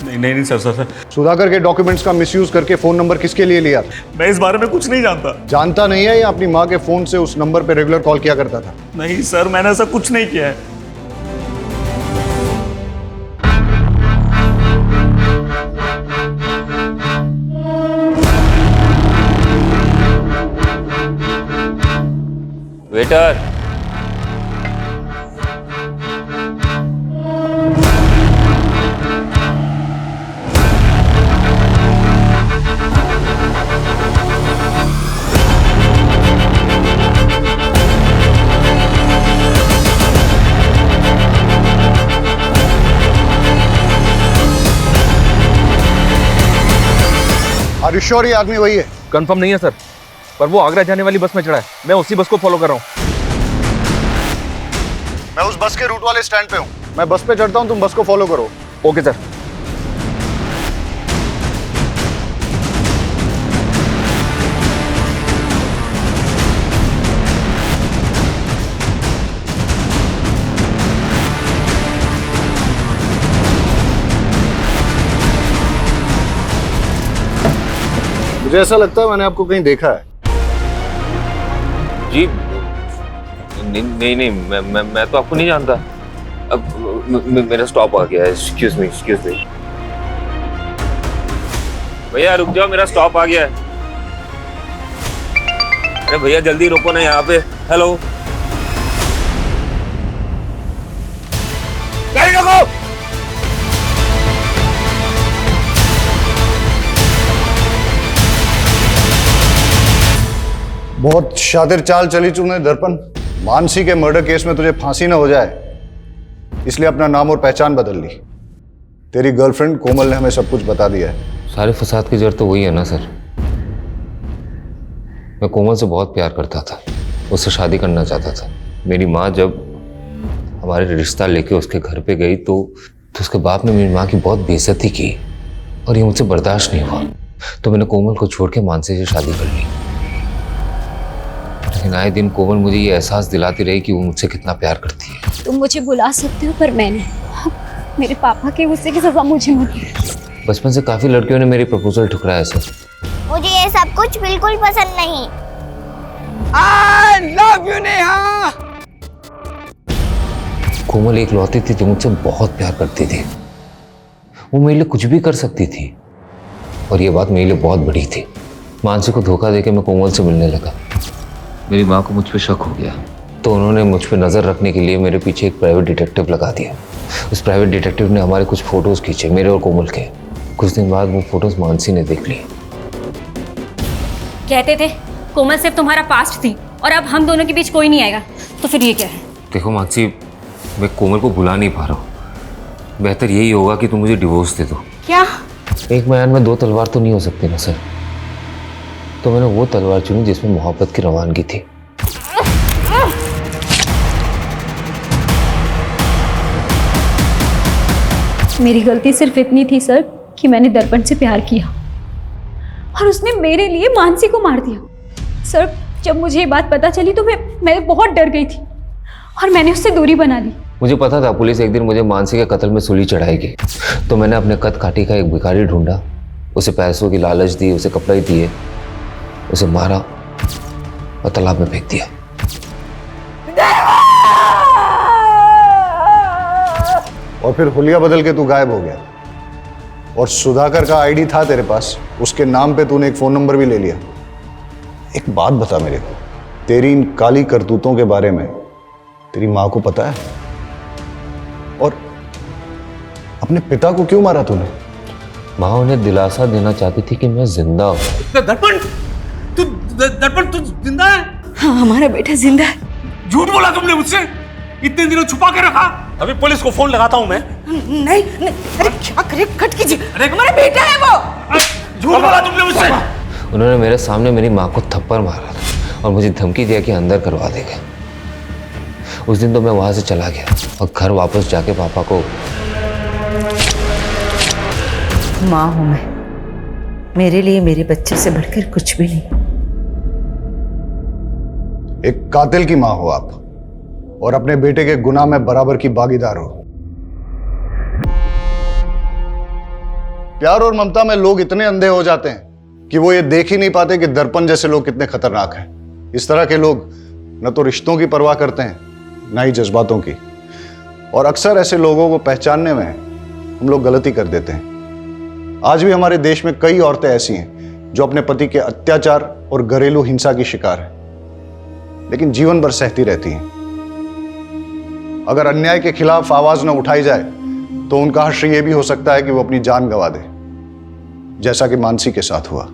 नहीं सर। सुधाकर के डॉक्यूमेंट्स का मिसयूज करके फोन नंबर किसके लिए लिया? मैं इस बारे में कुछ नहीं जानता। जानता नहीं है या अपनी माँ के फोन से उस नंबर पे रेगुलर कॉल किया करता था? नहीं सर, मैंने ऐसा कुछ नहीं किया है। वेटर, आर यू श्योर ये आदमी वही है? कंफर्म नहीं है सर, पर वो आगरा जाने वाली बस में चढ़ा है। मैं उसी बस को फॉलो कर रहा हूँ। मैं उस बस के रूट वाले स्टैंड पे हूँ। मैं बस पे चढ़ता हूँ, तुम बस को फॉलो करो। Okay sir. मुझे ऐसा लगता है मैंने आपको कहीं देखा है। जी नहीं, मैं तो आपको नहीं जानता। अब मेरा स्टॉप आ गया है। Excuse me. भैया रुक जाओ, मेरा स्टॉप आ गया है। अरे भैया जल्दी रोको ना यहाँ पे। हेलो, गाड़ी रोको। बहुत शातिर चाल चली तुमने दर्पण। मानसी के मर्डर केस में तुझे फांसी ना हो जाए, इसलिए अपना नाम और पहचान बदल ली। तेरी गर्लफ्रेंड कोमल ने हमें सब कुछ बता दिया है। सारे फसाद की जड़ तो वही है ना सर। मैं कोमल से बहुत प्यार करता था, उससे शादी करना चाहता था। मेरी माँ जब हमारे रिश्ता लेके उसके घर पे गई तो उसके बाप ने मेरी माँ की बहुत बेइज्जती की और ये मुझसे बर्दाश्त नहीं हुआ। तो मैंने कोमल को छोड़ के मानसी से शादी कर ली। लेकिन आए दिन कोमल मुझे ये एहसास दिलाती रही कि वो मुझसे कितना प्यार करती है। तुम मुझे बुला सकते हो, पर मैंने मेरे पापा के गुस्से की सजा मुझे मत दो। बचपन से काफी लड़कियों ने मेरी प्रपोजल ठुकराया सर। मुझे ये सब कुछ बिल्कुल पसंद नहीं। I love you, Neha. कोमल एक लौती थी जो मुझसे बहुत प्यार करती थी। वो मेरे लिए कुछ भी कर सकती थी और ये बात मेरे लिए बहुत बड़ी थी। मानसी को धोखा देके मैं कोमल से मिलने लगा। मेरी माँ को मुझ पे शक हो गया तो उन्होंने मुझ पे नज़र रखने के लिए मेरे पीछे एक प्राइवेट डिटेक्टिव लगा दिया। उस प्राइवेट डिटेक्टिव ने हमारे कुछ फोटोज खींचे, मेरे और कोमल के। कुछ दिन बाद वो फोटोज मानसी ने देख ली। कहते थे कोमल सिर्फ तुम्हारा पास्ट थी और अब हम दोनों के बीच कोई नहीं आएगा, तो फिर ये क्या है? देखो मानसी, मैं कोमल को भुला नहीं पा रहा हूँ। बेहतर यही होगा कि तुम मुझे डिवोर्स दे दो। क्या? एक म्यान में दो तलवार तो नहीं हो सकती ना सर। तो मैंने वो तलवार चुनी जिसमें मोहब्बत की रवानगी थी। मेरी गलती सिर्फ इतनी थी सर कि मैंने दर्पण से प्यार किया और उसने मेरे लिए मानसी को मार दिया। सर जब मुझे ये बात पता चली तो मैं बहुत डर गई थी और मैंने उससे दूरी बना ली। मुझे पता था पुलिस एक दिन मुझे मानसी के कत्ल में सूली चढ़ाएगी, तो मैंने अपने कद काठी का एक भिखारी ढूंढा, उसे पैसों की लालच दी, उसे कपड़े दिए, उसे मारा और तालाब में फेंक दिया। और फिर हुलिया बदल के तू गायब हो गया और सुधाकर का आईडी था तेरे पास, उसके नाम पे तूने एक फोन नंबर भी ले लिया। एक बात बता मेरे को, तेरी इन काली करतूतों के बारे में तेरी माँ को पता है? और अपने पिता को क्यों मारा तूने? माँ उन्हें दिलासा देना चाहती थी कि मैं जिंदा हूँ। दर्पण तू जिंदा है? हाँ, हमारा बेटा जिंदा है। झूठ बोला तुमने मुझसे? इतने दिनों छुपा के रखा? अभी पुलिस को फोन लगाता हूं मैं। नहीं, अरे क्या करे, कट कीजिए। अरे हमारा बेटा है वो। झूठ बोला तुमने मुझसे? उन्होंने मेरे सामने मेरी माँ को थप्पड़ मारा था और मुझे धमकी दिया कि अंदर करवा देगा। उस दिन तो मैं वहां से चला गया और घर वापस जाके पापा को। माँ हूं मैं, मेरे लिए मेरे बच्चे से बढ़कर कुछ भी नहीं। एक कातिल की माँ हो आप और अपने बेटे के गुनाह में बराबर की भागीदार हो। प्यार और ममता में लोग इतने अंधे हो जाते हैं कि वो ये देख ही नहीं पाते कि दर्पण जैसे लोग कितने खतरनाक हैं। इस तरह के लोग न तो रिश्तों की परवाह करते हैं, न ही जज्बातों की। और अक्सर ऐसे लोगों को पहचानने में हम लोग गलती कर देते हैं। आज भी हमारे देश में कई औरतें ऐसी हैं जो अपने पति के अत्याचार और घरेलू हिंसा की शिकार हैं, लेकिन जीवन भर सहती रहती हैं। अगर अन्याय के खिलाफ आवाज न उठाई जाए तो उनका हश्र यह भी हो सकता है कि वो अपनी जान गंवा दे, जैसा कि मानसी के साथ हुआ।